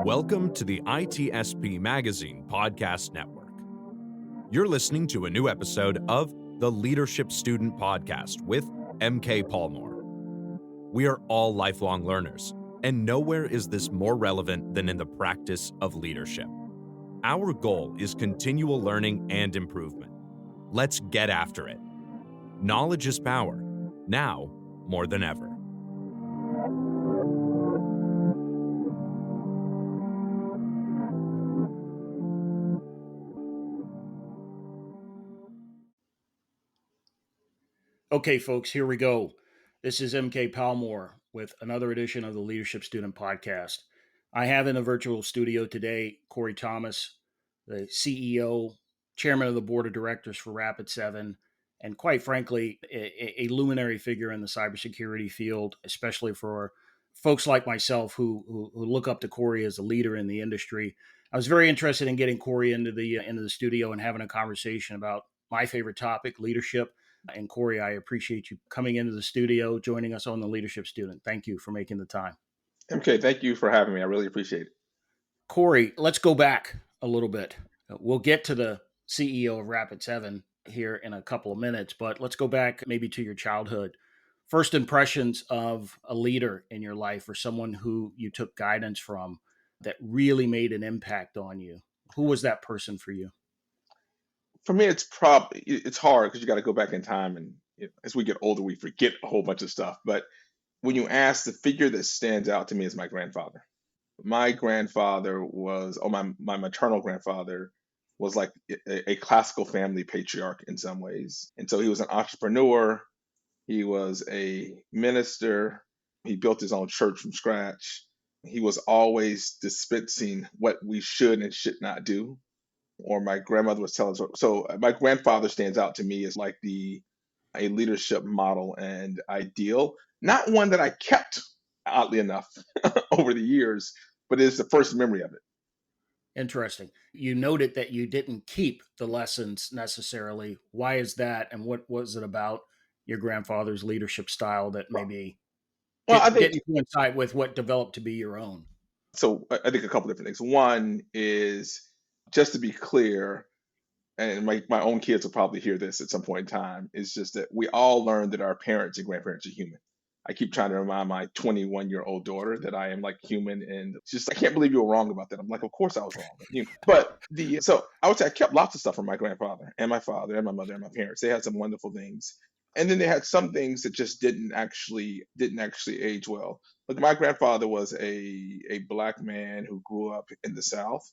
Welcome to the ITSP Magazine Podcast Network. You're listening to a new episode of the Leadership Student Podcast with MK Palmore. We are all lifelong learners, and nowhere is this more relevant than in the practice of leadership. Our goal is continual learning and improvement. Let's get after it. Knowledge is power, now more than ever. Okay, folks, here we go. This is MK Palmore with another edition of the Leadership Student Podcast. I have in the virtual studio today Corey Thomas, the CEO, chairman of the board of directors for Rapid7, and quite frankly, a luminary figure in the cybersecurity field, especially for folks like myself who look up to Corey as a leader in the industry. I was very interested in getting Corey into the studio and having a conversation about my favorite topic, leadership. And Corey, I appreciate you coming into the studio, joining us on the Leadership Student. Thank you for making the time. Okay, thank you for having me. I really appreciate it. Corey, let's go back a little bit. We'll get to the CEO of Rapid7 here in a couple of minutes, but let's go back maybe to your childhood. First impressions of a leader in your life or someone who you took guidance from that really made an impact on you. Who was that person for you? For me, it's hard because you got to go back in time, and as we get older, we forget a whole bunch of stuff. But when you ask, the figure that stands out to me is my grandfather. My grandfather my maternal grandfather was like a classical family patriarch in some ways. And so he was an entrepreneur. He was a minister. He built his own church from scratch. He was always dispensing what we should and should not do. Or my grandmother was telling us. So my grandfather stands out to me as like a leadership model and ideal. Not one that I kept, oddly enough, over the years, but it's the first memory of it. Interesting. You noted that you didn't keep the lessons necessarily. Why is that? And what was it about your grandfather's leadership style that maybe didn't coincide with what developed to be your own? So I think a couple different things. One is, just to be clear, and my own kids will probably hear this at some point in time, is just that we all learn that our parents and grandparents are human. I keep trying to remind my 21-year-old daughter that I am like human, and she's just, I can't believe you were wrong about that. I'm like, of course I was wrong. But so I would say I kept lots of stuff from my grandfather and my father and my mother and my parents. They had some wonderful things. And then they had some things that just didn't actually age well. Like my grandfather was a black man who grew up in the South.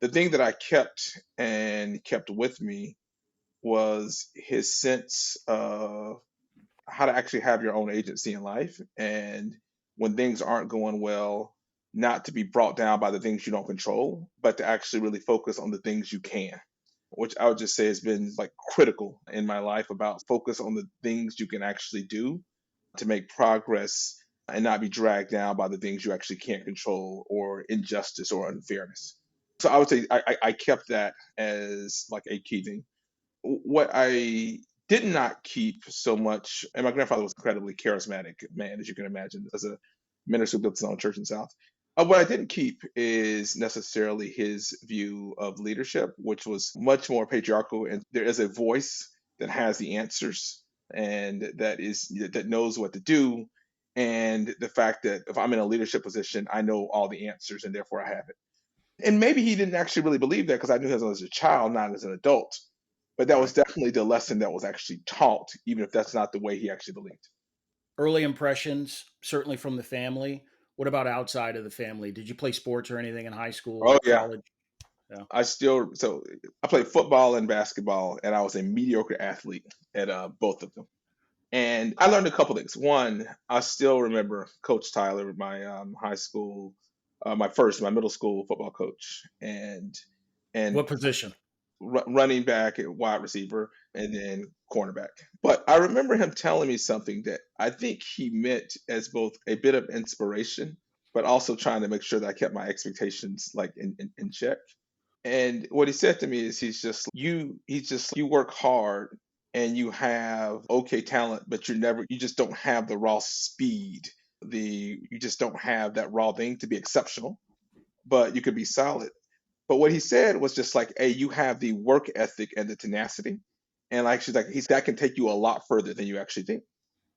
The thing that I kept with me was his sense of how to actually have your own agency in life. And when things aren't going well, not to be brought down by the things you don't control, but to actually really focus on the things you can, which I would just say has been like critical in my life, about focus on the things you can actually do to make progress and not be dragged down by the things you actually can't control, or injustice or unfairness. So I would say I kept that as like a key thing. What I did not keep so much, and my grandfather was an incredibly charismatic man, as you can imagine, as a minister who built his own church in the South. What I didn't keep is necessarily his view of leadership, which was much more patriarchal. And there is a voice that has the answers and that knows what to do. And the fact that if I'm in a leadership position, I know all the answers and therefore I have it. And maybe he didn't actually really believe that, because I knew him as a child, not as an adult. But that was definitely the lesson that was actually taught, even if that's not the way he actually believed. Early impressions, certainly from the family. What about outside of the family? Did you play sports or anything in high school, Oh, yeah. college? Yeah. I played football and basketball, and I was a mediocre athlete at both of them. And I learned a couple things. One, I still remember Coach Tyler, my high school, my middle school football coach, and What position? running back, wide receiver, and then cornerback. But I remember him telling me something that I think he meant as both a bit of inspiration, but also trying to make sure that I kept my expectations like in check. And what he said to me is, you work hard and you have okay talent, but you just don't have the raw speed. You just don't have that raw thing to be exceptional. but you could be solid. But what he said was just like, hey, you have the work ethic and the tenacity. And like she's like, that can take you a lot further than you actually think.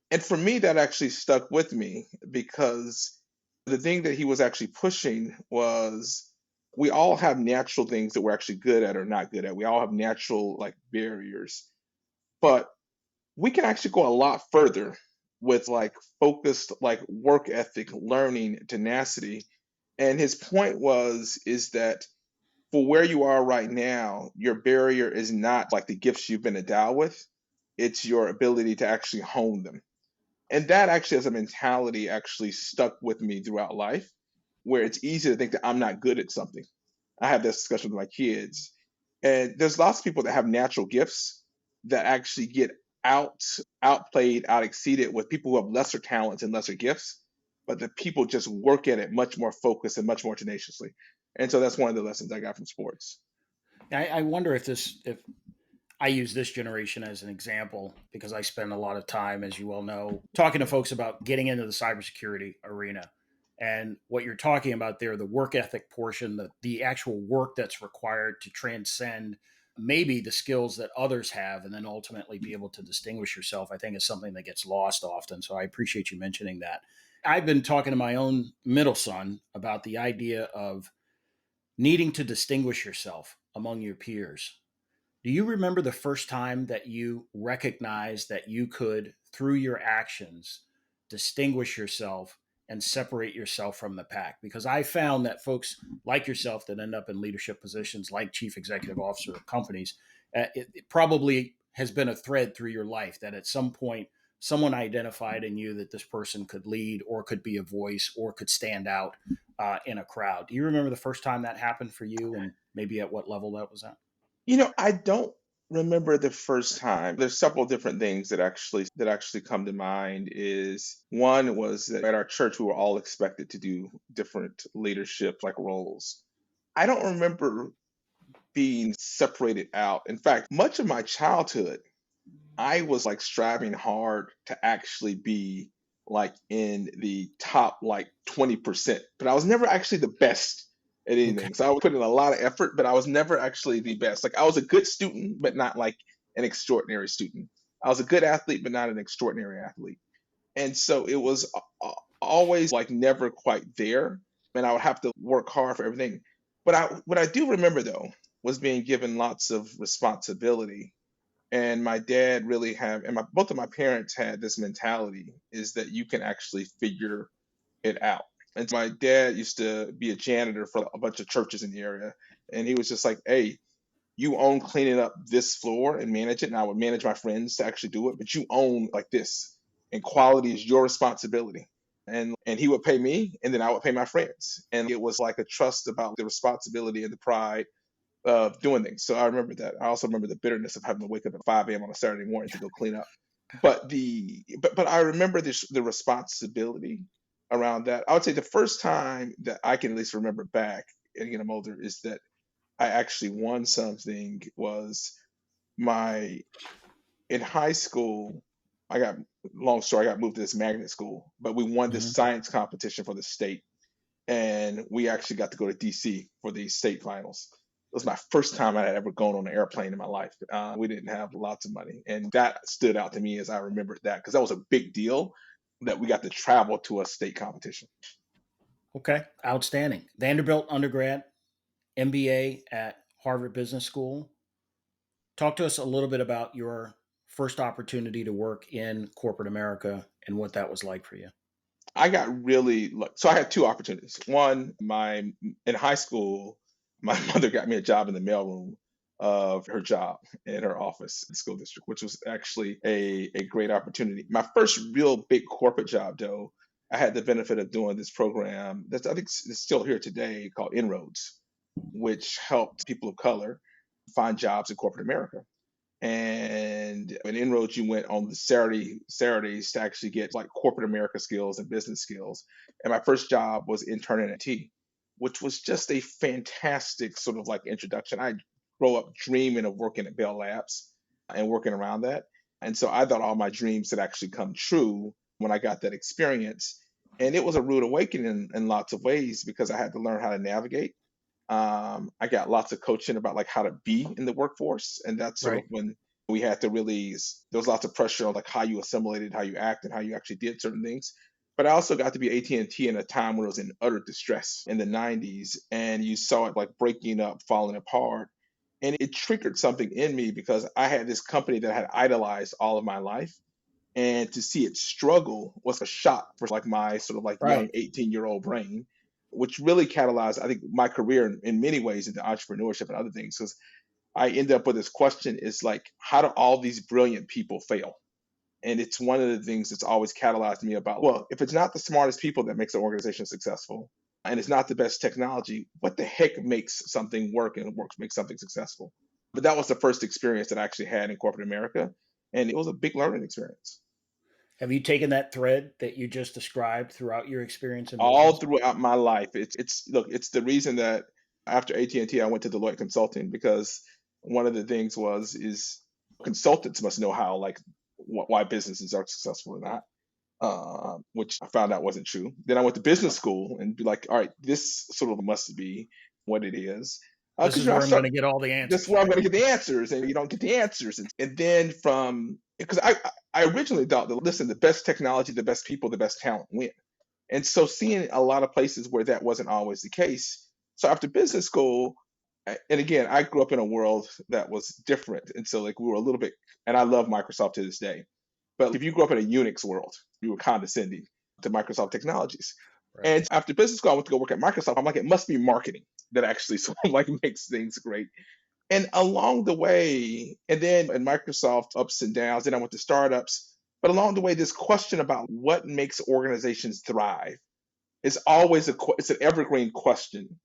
And for me, that actually stuck with me because the thing that he was actually pushing was we all have natural things that we're actually good at or not good at. We all have natural like barriers, but we can actually go a lot further with like focused like work ethic, learning, tenacity. And his point is that for where you are right now, your barrier is not like the gifts you've been endowed with, it's your ability to actually hone them. And that actually, as a mentality, actually stuck with me throughout life, where it's easy to think that I'm not good at something. I have this discussion with my kids, and there's lots of people that have natural gifts that actually get out outplayed, out exceeded with people who have lesser talents and lesser gifts, but the people just work at it much more focused and much more tenaciously. And so that's one of the lessons I got from sports. I wonder if I use this generation as an example because I spend a lot of time, as you well know, talking to folks about getting into the cybersecurity arena. And what you're talking about there, the work ethic portion, the actual work that's required to transcend maybe the skills that others have and then ultimately be able to distinguish yourself, I think is something that gets lost often. So I appreciate you mentioning that. I've been talking to my own middle son about the idea of needing to distinguish yourself among your peers. Do you remember the first time that you recognized that you could, through your actions, distinguish yourself and separate yourself from the pack? Because I found that folks like yourself that end up in leadership positions like chief executive officer of companies, it probably has been a thread through your life that at some point someone identified in you that this person could lead or could be a voice or could stand out in a crowd. Do you remember the first time that happened for you and maybe at what level that was at? I don't remember the first time. There's several different things that actually come to mind. Is one was that at our church we were all expected to do different leadership like roles. I don't remember being separated out. In fact, much of my childhood I was like striving hard to actually be like in the top like 20%, but I was never actually the best at Okay. anything. So I would put in a lot of effort, but I was never actually the best. Like I was a good student, but not like an extraordinary student. I was a good athlete, but not an extraordinary athlete. And so it was always like never quite there. And I would have to work hard for everything. But what I do remember though was being given lots of responsibility, and my dad really have and both of my parents had this mentality is that you can actually figure it out. And so my dad used to be a janitor for a bunch of churches in the area, and he was just like, hey, you own cleaning up this floor and manage it, and I would manage my friends to actually do it, but you own like this, and quality is your responsibility. And he would pay me, and then I would pay my friends, and it was like a trust about the responsibility and the pride of doing things. So I remember that. I also remember the bitterness of having to wake up at 5 a.m. on a Saturday morning to go clean up. But I remember the responsibility around that. I would say the first time that I can at least remember back, and again I'm older, is that I actually won something was my in high school. I got long story. I got moved to this magnet school, but we won this Mhm. science competition for the state, and we actually got to go to DC for the state finals. It was my first time I had ever gone on an airplane in my life. We didn't have lots of money, and that stood out to me as I remembered that because that was a big deal that we got to travel to a state competition. Okay, outstanding. Vanderbilt undergrad, MBA at Harvard Business School. Talk to us a little bit about your first opportunity to work in corporate America and what that was like for you. I got really lucky. So I had two opportunities. One, my in high school, my mother got me a job in the mailroom of her job in her office in the school district, which was actually a great opportunity. My first real big corporate job, though, I had the benefit of doing this program that's I think it's still here today called Inroads, which helped people of color find jobs in corporate America. And in Inroads, you went on the Saturdays to actually get like corporate America skills and business skills. And my first job was interning at T, which was just a fantastic sort of like introduction. I grow up dreaming of working at Bell Labs and working around that. And so I thought all my dreams had actually come true when I got that experience. And it was a rude awakening in lots of ways because I had to learn how to navigate. I got lots of coaching about like how to be in the workforce, and that's sort of Right. when we had to really. There was lots of pressure on like how you assimilated, how you act, and how you actually did certain things. But I also got to be AT&T in a time when it was in utter distress in the '90s, and you saw it like breaking up, falling apart, and it triggered something in me because I had this company that I had idolized all of my life, and to see it struggle was a shock for like my sort of like young Right. 18-year-old brain, which really catalyzed I think my career in many ways into entrepreneurship and other things, because I end up with this question is like, how do all these brilliant people fail? And it's one of the things that's always catalyzed me about, well, if it's not the smartest people that makes an organization successful, and it's not the best technology, what the heck makes something work and works makes something successful? But that was the first experience that I actually had in corporate America, and it was a big learning experience. Have you taken that thread that you just described throughout your experience in All business? throughout my life, it's look, it's the reason that after AT&T I went to Deloitte Consulting, because one of the things was is consultants must know how like why businesses are successful or not, which I found out wasn't true. Then I went to business school and be like, all right, this sort of must be what it is, This because is I where I'm going start, to get all the that's answers. where I'm going to get the answers, and you don't get the answers. And then from, because I originally thought that, listen, the best technology, the best people, the best talent win. And so seeing a lot of places where that wasn't always the case. So after business school, and again, I grew up in a world that was different. And so like we were a little bit, and I love Microsoft to this day. But if you grew up in a Unix world, you were condescending to Microsoft technologies. Right. And after business school, I went to go work at Microsoft. I'm like, it must be marketing that actually sort of like makes things great. And along the way, and then in Microsoft ups and downs, then I went to startups. But along the way, this question about what makes organizations thrive is always it's an evergreen question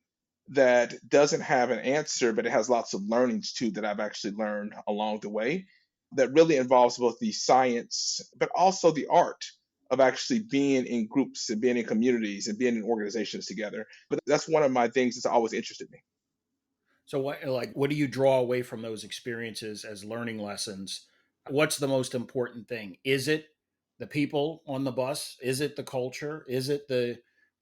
that doesn't have an answer, but it has lots of learnings too that I've actually learned along the way that really involves both the science, but also the art of actually being in groups and being in communities and being in organizations together. But that's one of my things that's always interested me. So what do you draw away from those experiences as learning lessons? What's the most important thing? Is it the people on the bus? Is it the culture? Is it the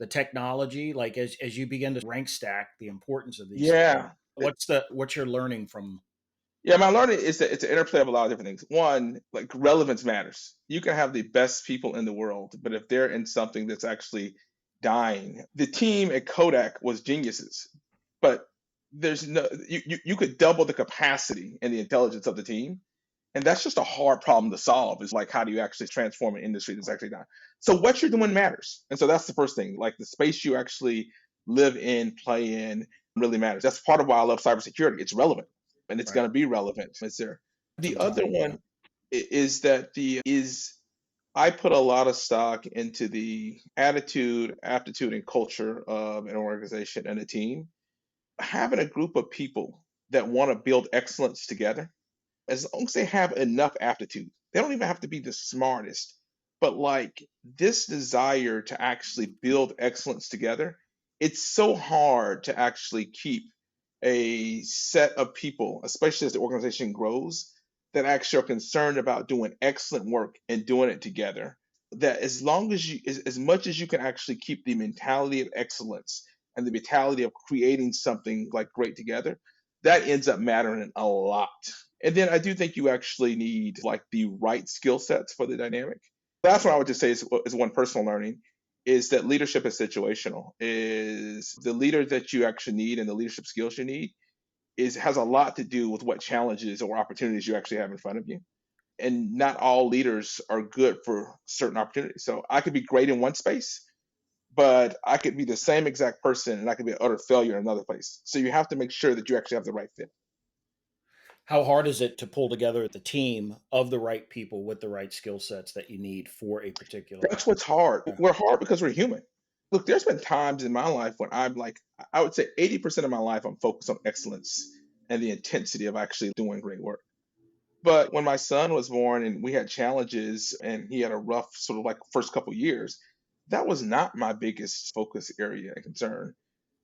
technology? Like as you begin to rank stack the importance of these things, Yeah. what you're learning from? Yeah, my learning is that it's an interplay of a lot of different things. One, like relevance matters. You can have the best people in the world, but if they're in something that's actually dying, the team at Kodak was geniuses, but there's no, you could double the capacity and the intelligence of the team. And that's just a hard problem to solve, is like, how do you actually transform an industry that's actually dying? So what you're doing matters. And so that's the first thing, like the space you actually live in, play in really matters. That's part of why I love cybersecurity. It's relevant and it's Right. going to be relevant. It's there. The Some other time. Yeah. one is that I put a lot of stock into the attitude, aptitude, and culture of an organization and a team. Having a group of people that want to build excellence together, as long as they have enough aptitude, they don't even have to be the smartest, but like this desire to actually build excellence together, it's so hard to actually keep a set of people, especially as the organization grows, that actually are concerned about doing excellent work and doing it together. That as long as as much as you can actually keep the mentality of excellence and the mentality of creating something like great together, that ends up mattering a lot. And then I do think you actually need like the right skill sets for the dynamic. That's what I would just say is one personal learning, is that leadership is situational. Is the leader that you actually need and the leadership skills you need is has a lot to do with what challenges or opportunities you actually have in front of you. And not all leaders are good for certain opportunities. So I could be great in one space, but I could be the same exact person and I could be an utter failure in another place. So you have to make sure that you actually have the right fit. How hard is it to pull together the team of the right people with the right skill sets that you need for a particular? That's what's hard. Yeah. We're hard because we're human. Look, there's been times in my life when I'm like, I would say 80% of my life, I'm focused on excellence and the intensity of actually doing great work. But when my son was born and we had challenges and he had a rough sort of like first couple years, that was not my biggest focus area and concern.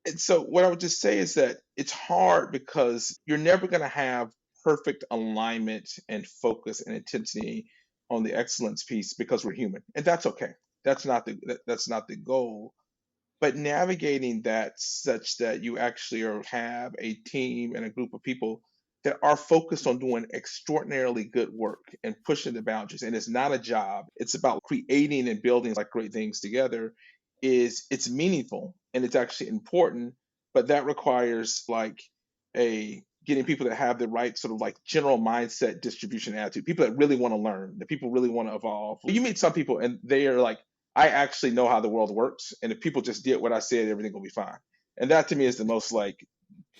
And so what I would just say is that it's hard because you're never going to have perfect alignment and focus and intensity on the excellence piece because we're human. And that's okay. That's not the goal. But navigating that such that you actually have a team and a group of people that are focused on doing extraordinarily good work and pushing the boundaries. And it's not a job. It's about creating and building like great things together. It's meaningful and it's actually important, but that requires like a getting people that have the right sort of like general mindset distribution attitude, people that really want to learn, that people really want to evolve. You meet some people and they are like, I actually know how the world works, and if people just did what I said, everything will be fine. And that to me is the most like,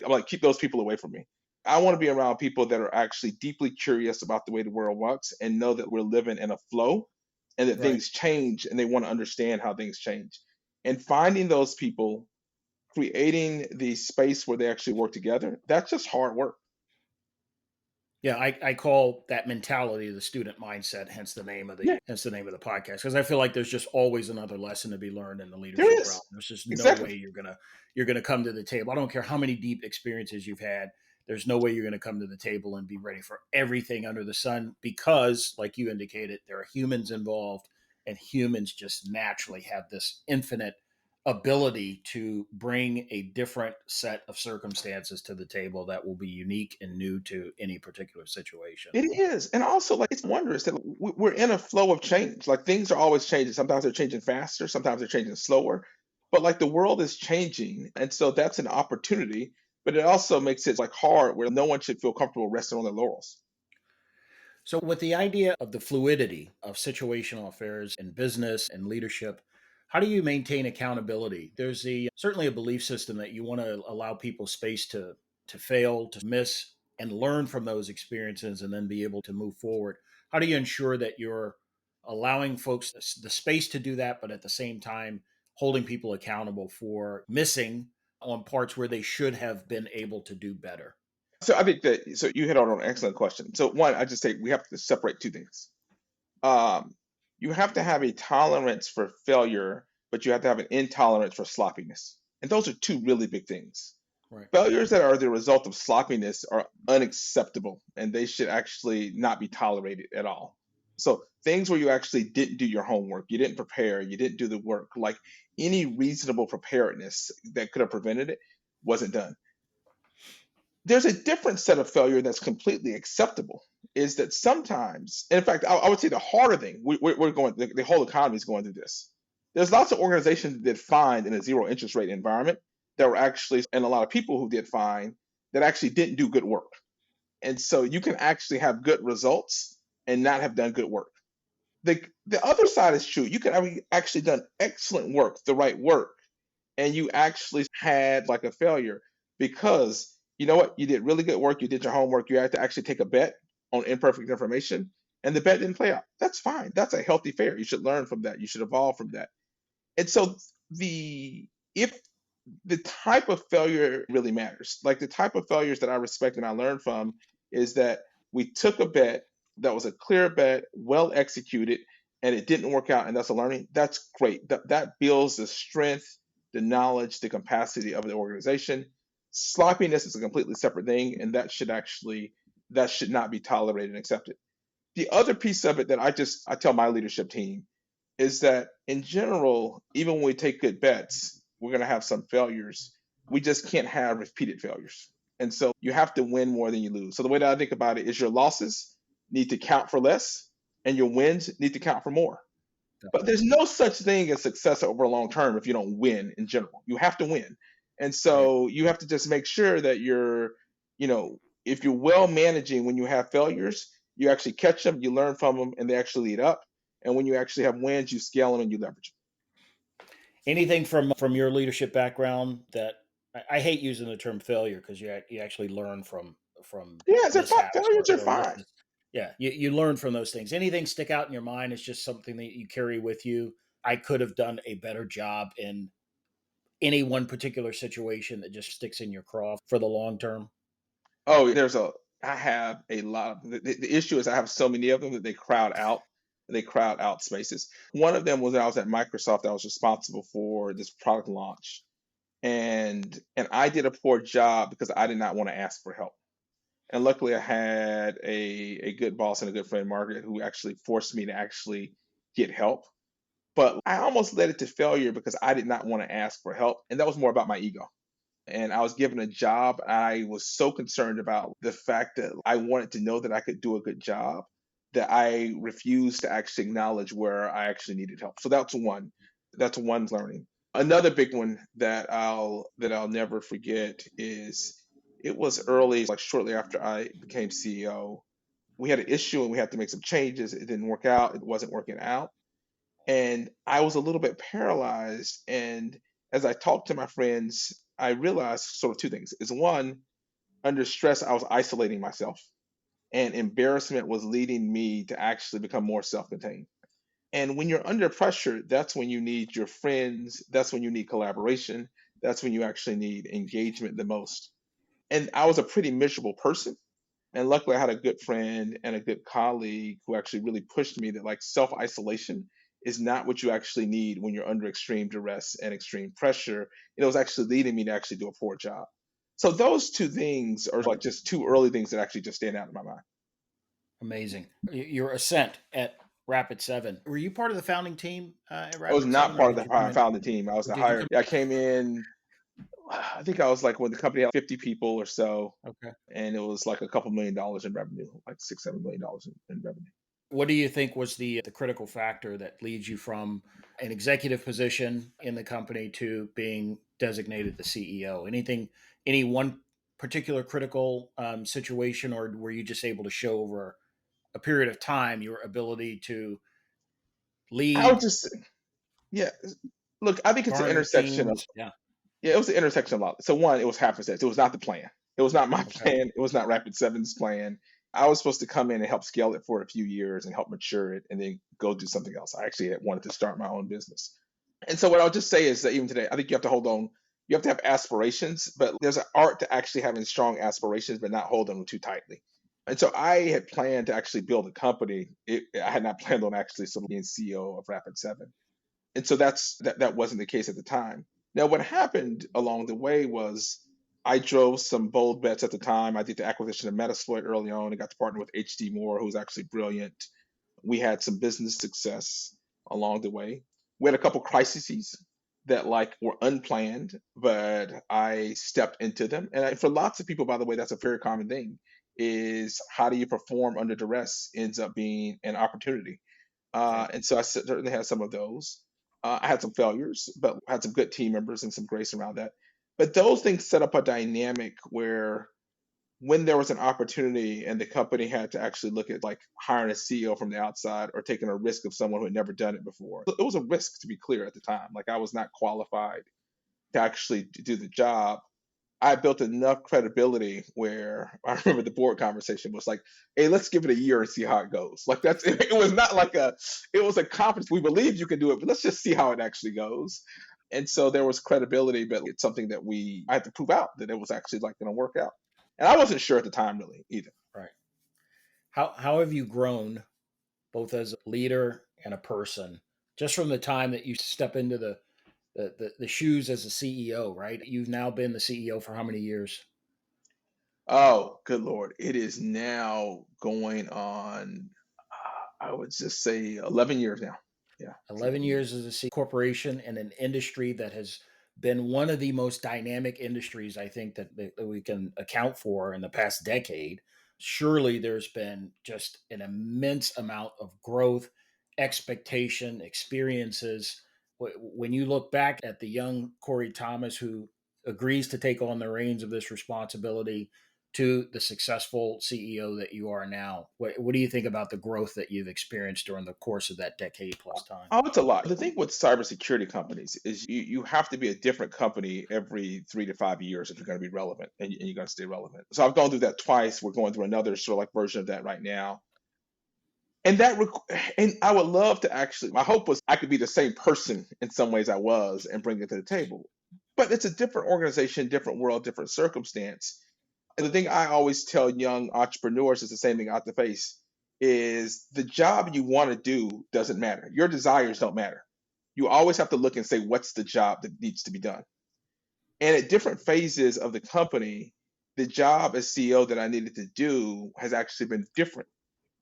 I'm like, keep those people away from me. I want to be around people that are actually deeply curious about the way the world works and know that we're living in a flow and that Right. things change and they want to understand how things change. And finding those people, creating the space where they actually work together, that's just hard work. Yeah, I call that mentality the student mindset, Yeah, hence the name of the podcast. Because I feel like there's just always another lesson to be learned in the there leadership realm. is. There's just no Exactly. way you're gonna come to the table. I don't care how many deep experiences you've had. There's no way you're gonna come to the table and be ready for everything under the sun because, like you indicated, there are humans involved, and humans just naturally have this infinite ability to bring a different set of circumstances to the table that will be unique and new to any particular situation. It is. And also, like, it's wondrous that we're in a flow of change. Like, things are always changing. Sometimes they're changing faster, sometimes they're changing slower. But, like, the world is changing. And so that's an opportunity. But it also makes it, like, hard where no one should feel comfortable resting on their laurels. So, with the idea of the fluidity of situational affairs in business and leadership, how do you maintain accountability? There's certainly a belief system that you want to allow people space to fail, to miss, and learn from those experiences, and then be able to move forward. How do you ensure that you're allowing folks the space to do that, but at the same time holding people accountable for missing on parts where they should have been able to do better? So I think that, so you hit on an excellent question. So, one, I just say we have to separate two things. Um, you have to have a tolerance for failure, but you have to have an intolerance for sloppiness. And those are two really big things. Right. Failures that are the result of sloppiness are unacceptable and they should actually not be tolerated at all. So, things where you actually didn't do your homework, you didn't prepare, you didn't do the work, like any reasonable preparedness that could have prevented it wasn't done. There's a different set of failure that's completely acceptable. Is that sometimes, in fact, I would say the harder thing, we're going, the whole economy is going through this. There's lots of organizations that did fine in a zero interest rate environment that were actually, and a lot of people who did fine that actually didn't do good work. And so you can actually have good results and not have done good work. The other side is true. You can have actually done excellent work, the right work, and you actually had like a failure because you know what? You did really good work. You did your homework. You had to actually take a bet on imperfect information, and the bet didn't play out. That's fine. That's a healthy fair. You should learn from that. You should evolve from that. And so the if the type of failure really matters. Like the type of failures that I respect and I learned from is that we took a bet that was a clear bet, well executed, and it didn't work out, and that's a learning. That's great. That builds the strength, the knowledge, the capacity of the organization. Sloppiness is a completely separate thing, and that should not be tolerated and accepted. The other piece of it that I tell my leadership team is that in general, even when we take good bets, we're going to have some failures. We just can't have repeated failures. And so you have to win more than you lose. So the way that I think about it is your losses need to count for less and your wins need to count for more. But there's no such thing as success over a long term if you don't win in general. You have to win. And Right. so you have to just make sure that if you're well managing when you have failures, you actually catch them, you learn from them, and they actually lead up. And when you actually have wins, you scale them and you leverage Anything from your leadership background that I hate using the term failure because you actually learn from them. Yeah, mishaps failures are or fine. misses. Yeah, you learn from those things. Anything stick out in your mind is just something that you carry with you. I could have done a better job in any one particular situation that just sticks in your craw for the long term. Oh, I have a lot of, the issue is I have so many of them that they crowd out spaces. One of them was when I was at Microsoft, I was responsible for this product launch. And I did a poor job because I did not want to ask for help. And luckily, I had a good boss and a good friend, Margaret, who actually forced me to actually get help. But I almost led it to failure because I did not want to ask for help. And that was more about my ego. And I was given a job. I was so concerned about the fact that I wanted to know that I could do a good job that I refused to actually acknowledge where I actually needed help. So that's one. That's one learning. Another big one that I'll never forget is it was early, like shortly after I became CEO. We had an issue and we had to make some changes. It didn't work out. It wasn't working out. And I was a little bit paralyzed. And as I talked to my friends, I realized sort of two things. Is one, under stress, I was isolating myself, and embarrassment was leading me to actually become more self contained. And when you're under pressure, that's when you need your friends, that's when you need collaboration, that's when you actually need engagement the most. And I was a pretty miserable person. And luckily, I had a good friend and a good colleague who actually really pushed me that like self isolation is not what you actually need when you're under extreme duress and extreme pressure. It was actually leading me to actually do a poor job. So those two things are like just two early things that actually just stand out in my mind. Amazing. Your ascent at Rapid 7. Were you part of the founding team at I was Rapid not 7, or part of did the you come in? founding team. I was Or the did you hire. come? I came in. I think I was like when the company had 50 people or so, Okay. and it was like a couple $1 million in revenue, like $6, $7 million in revenue. What do you think was the critical factor that leads you from an executive position in the company to being designated the CEO? Any one particular critical situation, or were you just able to show over a period of time your ability to I would lead, just, yeah. Look, I think it's an garner intersection of. teams? Yeah. Yeah, it was the intersection of a lot. So one, it was half a set. It was not the plan. It was not my Okay. plan. It was not Rapid Seven's plan. I was supposed to come in and help scale it for a few years and help mature it and then go do something else. I actually had wanted to start my own business. And so what I'll just say is that even today, I think you have to hold on. You have to have aspirations, but there's an art to actually having strong aspirations, but not holding them too tightly. And so I had planned to actually build a company. I had not planned on actually sort of being CEO of Rapid Seven. And so that wasn't the case at the time. Now, what happened along the way was I drove some bold bets at the time. I did the acquisition of Metasploit early on and got to partner with HD Moore, who's actually brilliant. We had some business success along the way. We had a couple crises that like were unplanned, but I stepped into them. And for lots of people, by the way, that's a very common thing. Is how do you perform under duress ends up being an opportunity. Okay. And so I certainly had some of those. I had some failures, but I had some good team members and some grace around that. But those things set up a dynamic where when there was an opportunity and the company had to actually look at like hiring a CEO from the outside or taking a risk of someone who had never done it before, it was a risk to be clear at the time. Like I was not qualified to actually do the job. I built enough credibility where I remember the board conversation was like, "Hey, let's give it a year and see how it goes." Like that's it was not like it was a confidence. We believe you can do it, but let's just see how it actually goes. And so there was credibility, but it's something that I had to prove out that it was actually like going to work out. And I wasn't sure at the time really either. Right. How have you grown both as a leader and a person just from the time that you step into the shoes as a CEO, right? You've now been the CEO for how many years? Oh, good Lord. It is now going on, I would just say 11 years now. Yeah, it's 11 11 years. years as a C corporation in an industry that has been one of the most dynamic industries I think that we can account for in the past decade. Surely there's been just an immense amount of growth, expectation, experiences. When you look back at the young Corey Thomas who agrees to take on the reins of this responsibility to the successful CEO that you are now, what do you think about the growth that you've experienced during the course of that decade plus time? Oh, it's a lot. The thing with cybersecurity companies is you have to be a different company every 3 to 5 years if you're going to be relevant and you're going to stay relevant. So I've gone through that twice. We're going through another sort of like version of that right now. And and I would love to actually, my hope was I could be the same person in some ways I was and bring it to the table. But it's a different organization, different world, different circumstance. And the thing I always tell young entrepreneurs is the same thing out the face is the job you want to do doesn't matter. Your desires don't matter. You always have to look and say, what's the job that needs to be done? And at different phases of the company, the job as CEO that I needed to do has actually been different.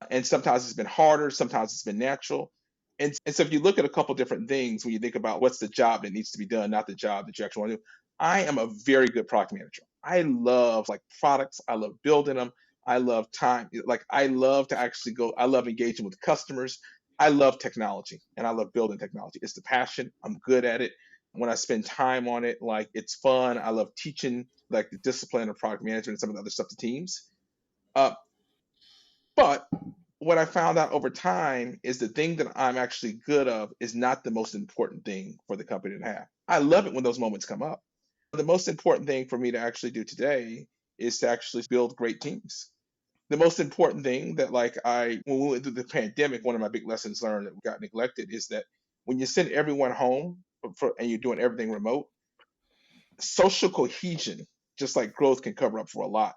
And sometimes it's been harder, sometimes it's been natural. And so if you look at a couple different things when you think about what's the job that needs to be done, not the job that you actually want to do, I am a very good product manager. I love like products. I love building them. I love time. Like I love to actually go. I love engaging with customers. I love technology and I love building technology. It's the passion. I'm good at it. When I spend time on it, like it's fun. I love teaching like the discipline of product management and some of the other stuff to teams. Uh, but what I found out over time is the thing that I'm actually good of is not the most important thing for the company to have. I love it when those moments come up. The most important thing for me to actually do today is to actually build great teams. The most important thing that when we went through the pandemic, one of my big lessons learned that got neglected is that when you send everyone home and you're doing everything remote, social cohesion, just like growth, can cover up for a lot.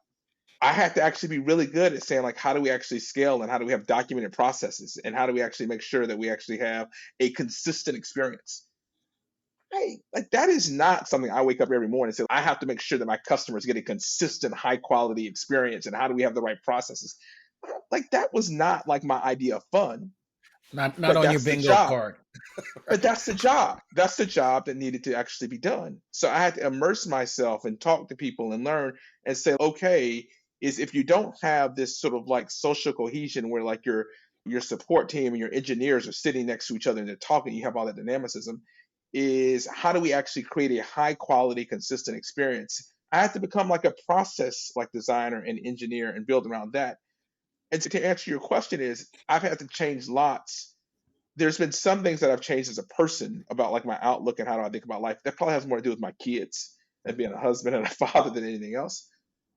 I had to actually be really good at saying like, how do we actually scale and how do we have documented processes and how do we actually make sure that we actually have a consistent experience? Hey, like that is not something I wake up every morning and say, I have to make sure that my customers get a consistent, high quality experience and how do we have the right processes? Like that was not like my idea of fun, Not but on your that's the bingo job. card. But Right. that's the job. That's the job that needed to actually be done. So I had to immerse myself and talk to people and learn and say, okay, is if you don't have this sort of like social cohesion where like your support team and your engineers are sitting next to each other and they're talking, you have all that dynamicism, is how do we actually create a high quality, consistent experience? I had to become like a process like designer and engineer and build around that. And to answer your question is I've had to change lots. There's been some things that I've changed as a person about like my outlook and how do I think about life. That probably has more to do with my kids and being a husband and a father than anything else.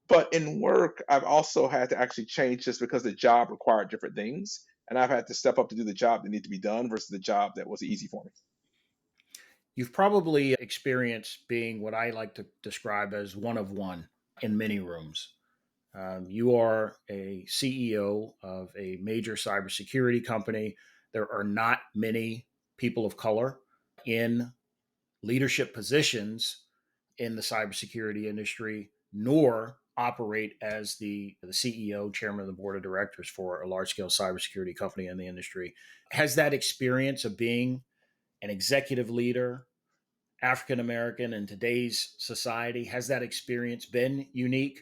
But in work, I've also had to actually change just because the job required different things. And I've had to step up to do the job that needed to be done versus the job that was easy for me. You've probably experienced being what I like to describe as one of one in many rooms. You are a CEO of a major cybersecurity company. There are not many people of color in leadership positions in the cybersecurity industry, nor operate as the CEO, chairman of the board of directors for a large scale cybersecurity company in the industry. Has that experience of being an executive leader, African American in today's society, has that experience been unique?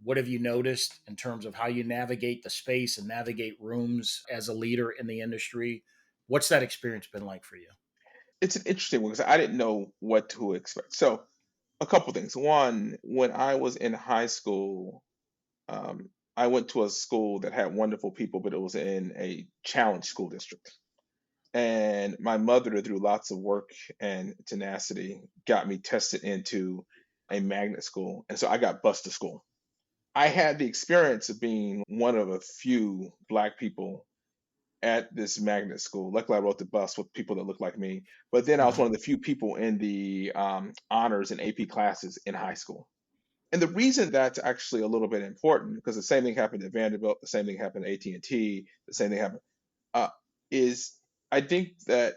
What have you noticed in terms of how you navigate the space and navigate rooms as a leader in the industry? What's that experience been like for you? It's an interesting one because I didn't know what to expect. So, a couple things. One, when I was in high school, I went to a school that had wonderful people, but it was in a challenged school district. And my mother, through lots of work and tenacity, got me tested into a magnet school. And so I got bused to school. I had the experience of being one of a few Black people at this magnet school. Luckily, I wrote the bus with people that looked like me. But then I was one Uh-huh. of the few people in the honors and AP classes in high school. And the reason that's actually a little bit important, because the same thing happened at Vanderbilt, the same thing happened at AT&T, the same thing happened, uh, is I think that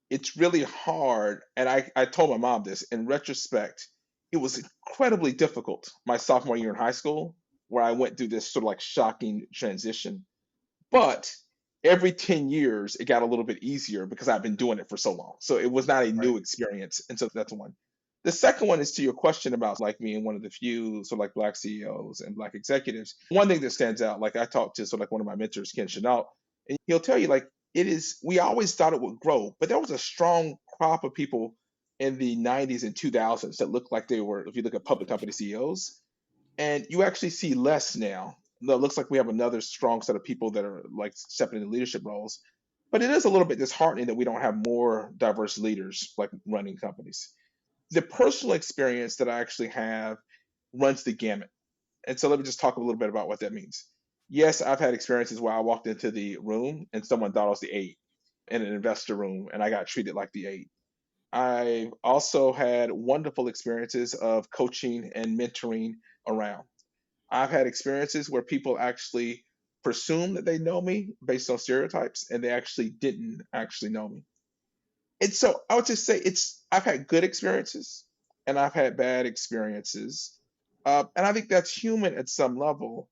it's really hard. And I told my mom this in retrospect, it was incredibly difficult my sophomore year in high school, where I went through this sort of like shocking transition. But every 10 years, it got a little bit easier because I've been doing it for so long. So it was not a Right. new experience. And so that's one. The second one is to your question about like being one of the few sort of like Black CEOs and Black executives. One thing that stands out, like I talked to sort of like one of my mentors, Ken Chenault, and he'll tell you like we always thought it would grow, but there was a strong crop of people in the 90s and 2000s that looked like they were, if you look at public company CEOs, and you actually see less now. No, it looks like we have another strong set of people that are like stepping into leadership roles. But it is a little bit disheartening that we don't have more diverse leaders like running companies. The personal experience that I actually have runs the gamut. And so let me just talk a little bit about what that means. Yes, I've had experiences where I walked into the room and someone thought I was the eight in an investor room and I got treated like the eight. I've also had wonderful experiences of coaching and mentoring around. I've had experiences where people actually presume that they know me based on stereotypes and they actually didn't actually know me. And so I would just say I've had good experiences and I've had bad experiences. And I think that's human at some level.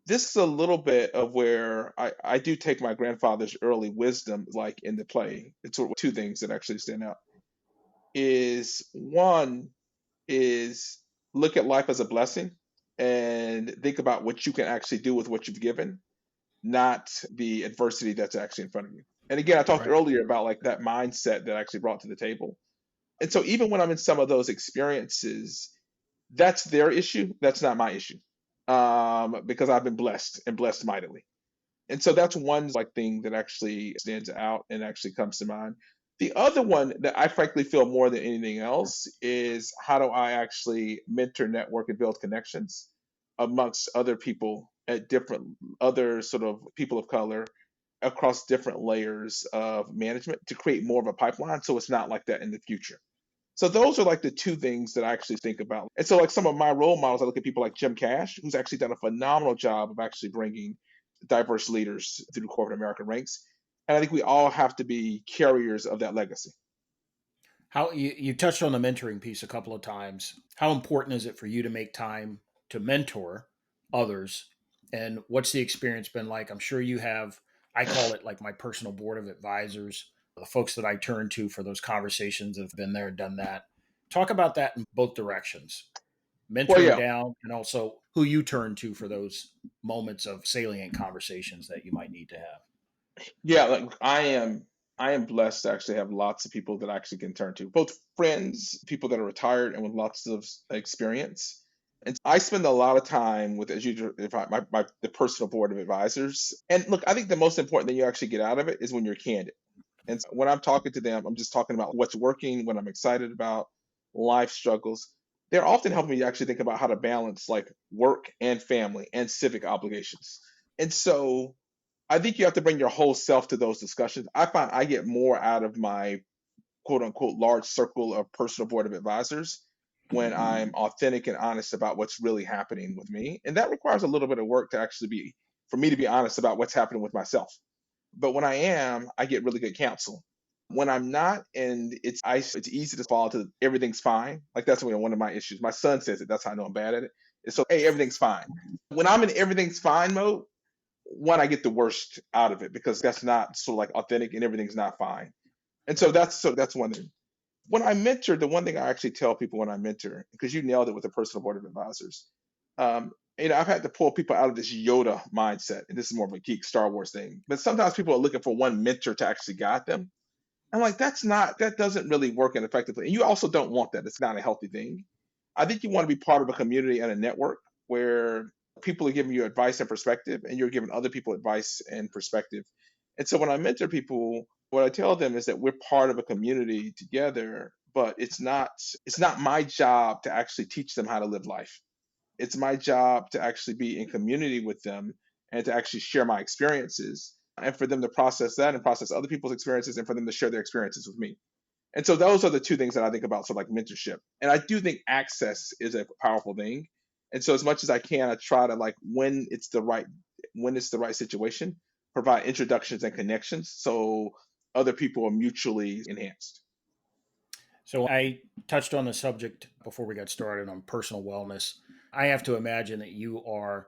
This is a little bit of where I do take my grandfather's early wisdom like into play. It's sort of two things that actually stand out. Is one is look at life as a blessing and think about what you can actually do with what you've given, not the adversity that's actually in front of you. And again, I talked Right. earlier about like that mindset that I actually brought to the table. And so even when I'm in some of those experiences, that's their issue. That's not my issue. Because I've been blessed and blessed mightily. And so that's one like thing that actually stands out and actually comes to mind. The other one that I frankly feel more than anything else is how do I actually mentor, network, and build connections amongst other people at different other sort of people of color across different layers of management to create more of a pipeline so it's not like that in the future. So those are like the two things that I actually think about. And so like some of my role models, I look at people like Jim Cash, who's actually done a phenomenal job of actually bringing diverse leaders through corporate American ranks. And I think we all have to be carriers of that legacy. How you touched on the mentoring piece a couple of times. How important is it for you to make time to mentor others? And what's the experience been like? I'm sure you have, I call it like my personal board of advisors, the folks that I turn to for those conversations that have been there, done that. Talk about that in both directions, Well, mentoring yeah, down and also who you turn to for those moments of salient conversations that you might need to have. yeah, like I am blessed to actually have lots of people that I actually can turn to, both friends, people that are retired and with lots of experience. And I spend a lot of time with, as usual, if I, my the personal board of advisors. And look, I think the most important thing you actually get out of it is when you're candid. And so when I'm talking to them, I'm just talking about what's working, what I'm excited about, life struggles. They're often helping me actually think about how to balance like work and family and civic obligations. And so I think you have to bring your whole self to those discussions. I find I get more out of my quote unquote large circle of personal board of advisors when I'm authentic and honest about what's really happening with me. And that requires a little bit of work to actually be, for me to be honest about what's happening with myself. But when I am, I get really good counsel. When I'm not, and it's easy to fall into everything's fine. Like that's one of my issues. My son says it. That's how I know I'm bad at it. It's so hey, everything's fine. When I'm in everything's fine mode, one, I get the worst out of it because that's not sort of like authentic and everything's not fine. And so that's one thing. When I mentor, the one thing I actually tell people when I mentor, because you nailed it with the personal board of advisors, um, I've had to pull people out of this Yoda mindset, and this is more of a geek Star Wars thing. But sometimes people are looking for one mentor to actually guide them. I'm like, that doesn't really work and effectively. And you also don't want that. It's not a healthy thing. I think you want to be part of a community and a network where people are giving you advice and perspective, and you're giving other people advice and perspective. And so when I mentor people, what I tell them is that we're part of a community together, but it's not my job to actually teach them how to live life. It's my job to actually be in community with them and to actually share my experiences and for them to process that and process other people's experiences and for them to share their experiences with me. And so those are the two things that I think about, sort of like mentorship. And I do think access is a powerful thing. And so as much as I can, I try to like when it's the right situation, provide introductions and connections so other people are mutually enhanced. So I touched on the subject before we got started on personal wellness. I have to imagine that you are,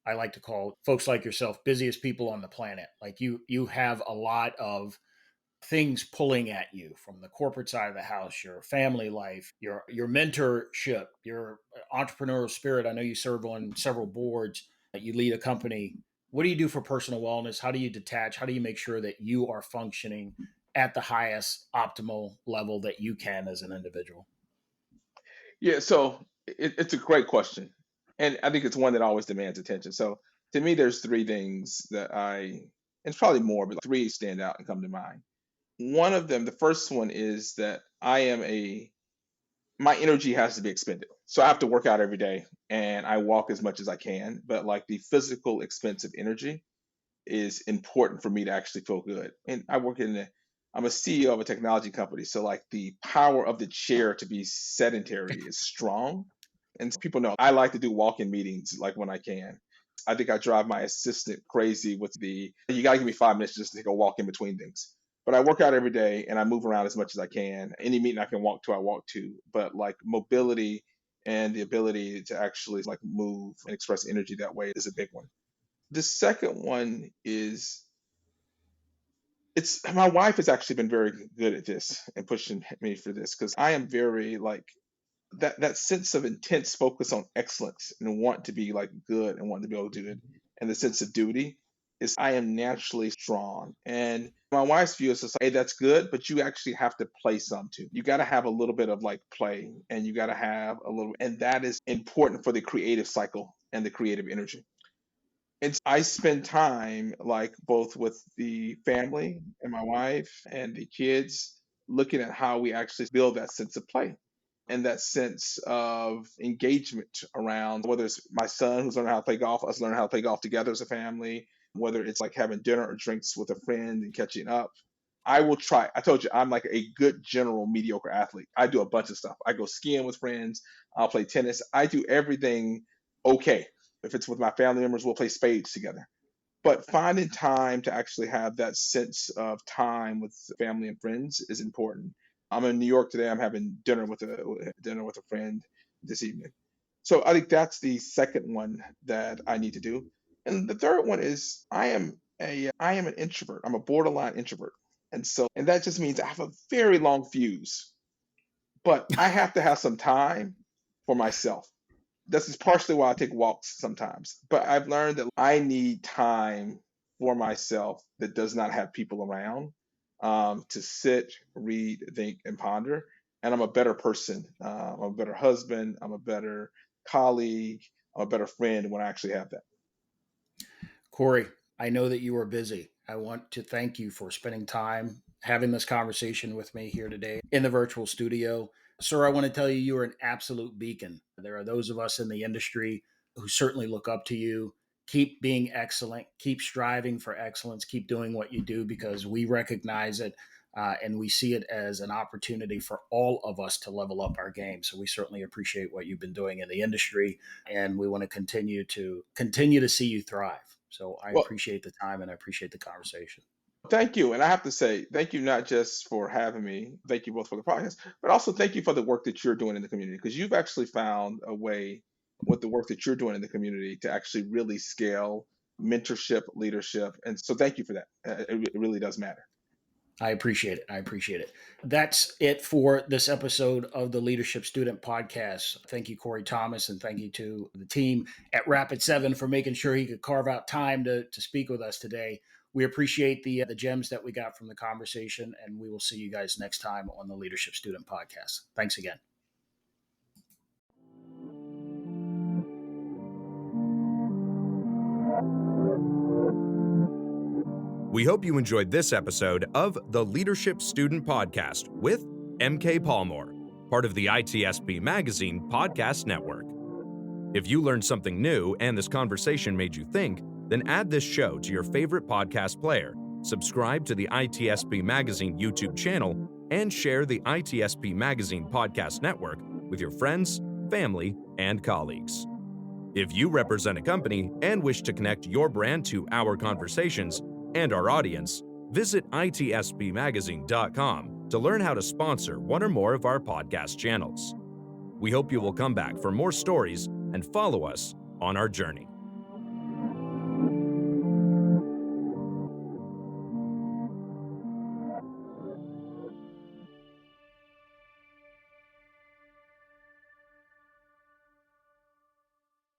I like to call folks like yourself, busiest people on the planet. Like you have a lot of things pulling at you from the corporate side of the house, your family life, your mentorship, your entrepreneurial spirit. I know you serve on several boards, you lead a company. What do you do for personal wellness? How do you detach? How do you make sure that you are functioning at the highest optimal level that you can as an individual? Yeah, so it's a great question. And I think it's one that always demands attention. So to me, there's three things and it's probably more, but like three stand out and come to mind. One of them, the first one is that my energy has to be expended. So I have to work out every day and I walk as much as I can, but like the physical expense of energy is important for me to actually feel good. And I'm a CEO of a technology company. So like the power of the chair to be sedentary is strong. And people know I like to do walk-in meetings like when I can. I think I drive my assistant crazy with you gotta give me 5 minutes just to take a walk in between things. But I work out every day and I move around as much as I can. Any meeting I can walk to, I walk to. But like mobility and the ability to actually like move and express energy that way is a big one. The second one is it's my wife has actually been very good at this and pushing me for this because I am very like that sense of intense focus on excellence and want to be like good and want to be able to do it and the sense of duty is I am naturally strong. And my wife's view is just like, hey, that's good, but you actually have to play some too. You got to have a little bit of like play and you got to have a little, and that is important for the creative cycle and the creative energy. And I spend time like both with the family and my wife and the kids looking at how we actually build that sense of play and that sense of engagement around whether it's my son who's learning how to play golf, us learning how to play golf together as a family, whether it's like having dinner or drinks with a friend and catching up. I will try. I told you I'm like a good general mediocre athlete. I do a bunch of stuff. I go skiing with friends. I'll play tennis. I do everything okay. If it's with my family members, we'll play spades together. But finding time to actually have that sense of time with family and friends is important. I'm in New York today. I'm having dinner with a friend this evening. So I think that's the second one that I need to do. And the third one is I am an introvert. I'm a borderline introvert. And that just means I have a very long fuse, but I have to have some time for myself. This is partially why I take walks sometimes. But I've learned that I need time for myself that does not have people around to sit, read, think, and ponder. And I'm a better person. I'm a better husband. I'm a better colleague. I'm a better friend when I actually have that. Corey, I know that you are busy. I want to thank you for spending time having this conversation with me here today in the virtual studio. Sir, I want to tell you, you are an absolute beacon. There are those of us in the industry who certainly look up to you. Keep being excellent, keep striving for excellence, keep doing what you do because we recognize it and we see it as an opportunity for all of us to level up our game. So we certainly appreciate what you've been doing in the industry and we want to continue to see you thrive. So I appreciate the time and I appreciate the conversation. Thank you. And I have to say, thank you not just for having me, thank you both for the podcast, but also thank you for the work that you're doing in the community because you've actually found a way with the work that you're doing in the community to actually really scale mentorship, leadership. And so thank you for that. It really does matter. I appreciate it. I appreciate it. That's it for this episode of the Leadership Student Podcast. Thank you, Corey Thomas, and thank you to the team at Rapid 7 for making sure he could carve out time to speak with us today. We appreciate the gems that we got from the conversation, and we will see you guys next time on the Leadership Student Podcast. Thanks again. We hope you enjoyed this episode of the Leadership Student Podcast with MK Palmore, part of the ITSP Magazine Podcast Network. If you learned something new and this conversation made you think, then add this show to your favorite podcast player, subscribe to the ITSP Magazine YouTube channel, and share the ITSP Magazine Podcast Network with your friends, family, and colleagues. If you represent a company and wish to connect your brand to our conversations and our audience, visit itspmagazine.com to learn how to sponsor one or more of our podcast channels. We hope you will come back for more stories and follow us on our journey.